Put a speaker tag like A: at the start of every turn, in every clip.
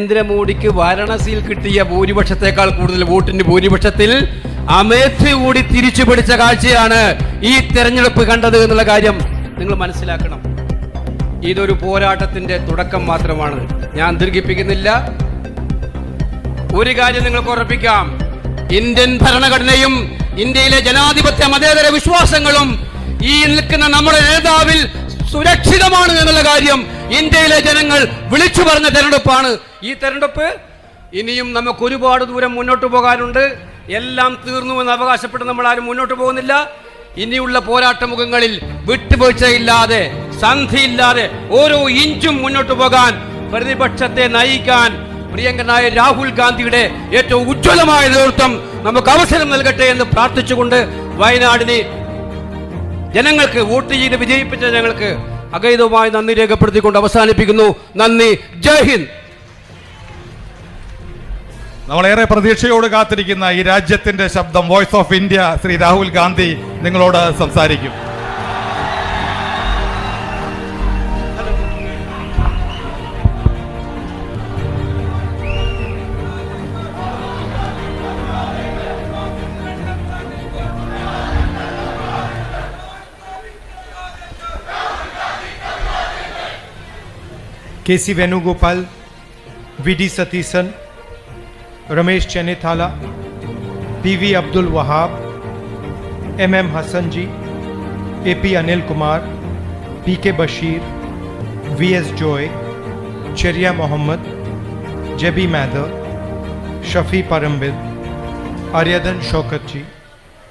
A: നരേന്ദ്രമോദിക്ക് വാരണസിയിൽ കിട്ടിയ ഭൂരിപക്ഷത്തെക്കാൾ കൂടുതൽ വോട്ടിന്റെ ഭൂരിപക്ഷത്തിൽ അമേഠി കൂടി തിരിച്ചു പിടിച്ച കാഴ്ചയാണ് ഈ തെരഞ്ഞെടുപ്പ് കണ്ടത് എന്നുള്ള കാര്യം നിങ്ങൾ മനസ്സിലാക്കണം. ഇതൊരു പോരാട്ടത്തിന്റെ തുടക്കം മാത്രമാണ്. ഞാൻ ദീർഘിപ്പിക്കുന്നില്ല. ഒരു കാര്യം നിങ്ങൾക്ക് ഉറപ്പിക്കാം, ഇന്ത്യൻ ഭരണഘടനയും ഇന്ത്യയിലെ ജനാധിപത്യ മതേതര വിശ്വാസങ്ങളും ഈ നിൽക്കുന്ന നമ്മുടെ നേതാവിൽ സുരക്ഷിതമാണ് എന്നുള്ള കാര്യം ഇന്ത്യയിലെ ജനങ്ങൾ വിളിച്ചു പറഞ്ഞ തെരഞ്ഞെടുപ്പാണ് ഈ തെരഞ്ഞെടുപ്പ്. ഇനിയും നമുക്ക് ഒരുപാട് ദൂരം മുന്നോട്ട് പോകാനുണ്ട്. എല്ലാം തീർന്നുവെന്ന് അവകാശപ്പെട്ട് നമ്മൾ ആരും മുന്നോട്ട് പോകുന്നില്ല. ഇനിയുള്ള പോരാട്ട മുഖങ്ങളിൽ വിട്ടുവീഴ്ചയില്ലാതെ, സന്ധിയില്ലാതെ ഓരോ ഇഞ്ചും മുന്നോട്ട് പോകാൻ, പ്രതിപക്ഷത്തെ നയിക്കാൻ പ്രിയങ്കരനായ രാഹുൽ ഗാന്ധിയുടെ ഏറ്റവും ഉജ്ജ്വലമായ നേതൃത്വം നമുക്ക് അവസരം നൽകട്ടെ എന്ന് പ്രാർത്ഥിച്ചുകൊണ്ട് വയനാടിനെ ജനങ്ങൾക്ക് വോട്ട് ചെയ്ത് വിജയിപ്പിച്ച ജനങ്ങൾക്ക് അഗൈതവുമായി നന്ദി രേഖപ്പെടുത്തിക്കൊണ്ട് അവസാനിപ്പിക്കുന്നു. നന്ദി. ജയ് ഹിന്ദ്.
B: നമ്മളേറെ പ്രതീക്ഷയോട് കാത്തിരിക്കുന്ന ഈ രാജ്യത്തിന്റെ ശബ്ദം, voice of India, Shri Rahul Gandhi നിങ്ങളോട് സംസാരിക്കും.
C: KC Venugopal, VD Satisan, Ramesh Chenithala, PV Abdul Wahab, MM Hassan Ji, AP Anil Kumar, PK Bashir, VS Joy, Cheria Mohammed, Jebi Mather, Shafi Parambil, Aryadan Shaukat Ji,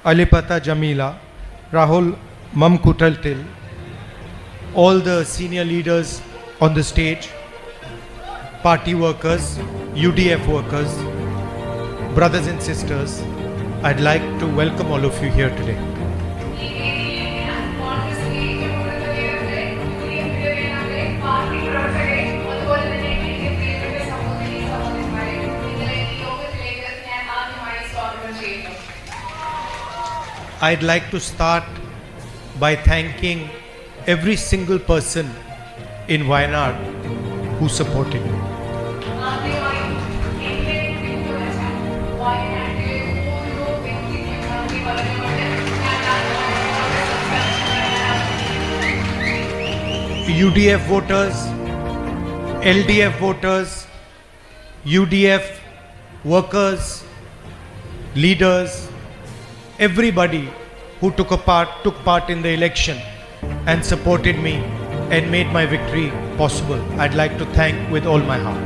C: Alipata Jamila, Rahul Mamkutaltil, all the senior leaders on the stage, party workers, UDF workers, brothers and sisters, I'd like to welcome all of you here today. I'd like to start by thanking every single person in Wayanad who supported me. UDF voters, LDF voters, UDF workers, leaders, everybody who took part in the election and supported me and made my victory possible. I'd like to thank with all my heart.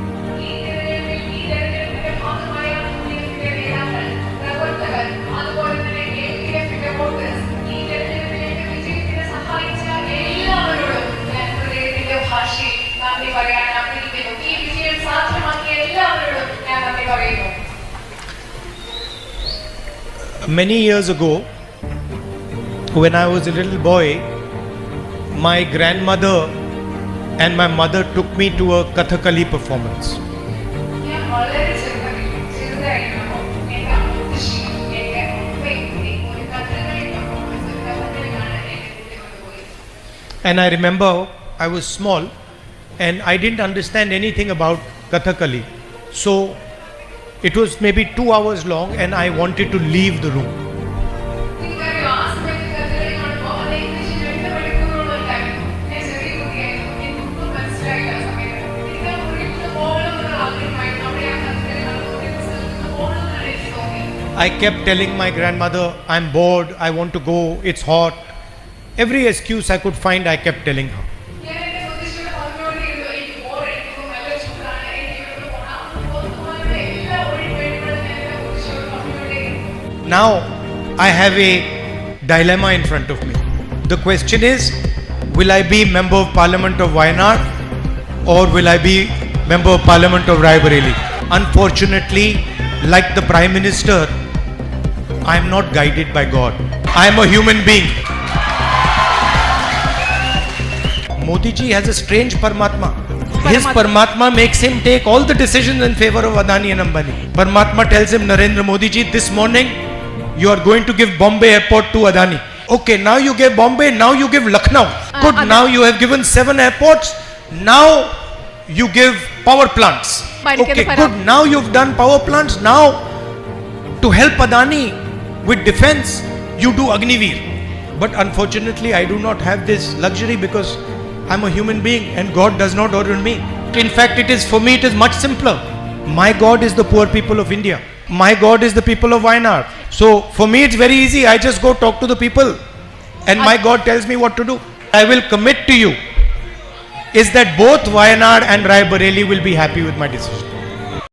C: Many years ago, when I was a little boy, my grandmother and my mother took me to a Kathakali performance. And I remember I was small and I didn't understand anything about Kathakali. So it was maybe 2 hours long and I wanted to leave the room. I kept telling my grandmother, I'm bored, I want to go, it's hot. Every excuse I could find, I kept telling her. Now I have a dilemma in front of me. The question is, will I be Member of Parliament of Wayanad or will I be Member of Parliament of Raebareli? Unfortunately, like the Prime Minister, I am not guided by God. I am a human being. Modi ji has a strange Paramatma. His Paramatma makes him take all the decisions in favor of Adani and Ambani. Paramatma tells him, Narendra Modi ji, this morning you are going to give Bombay airport to Adani. Okay, now you gave Bombay, now you give Lucknow. Good, now you have given 7 airports. Now you give power plants. Okay, good. Now you've done power plants. Now, to help Adani with defense, you do Agniveer. But unfortunately, I do not have this luxury because I'm a human being and God does not order me. In fact, for me, it is much simpler. My God is the poor people of India. My God is the people of Wayanad. So for me, it's very easy. I just go talk to the people and my God tells me what to do. I will commit to you is that both Wayanad and Rae Bareli will be happy with my decision.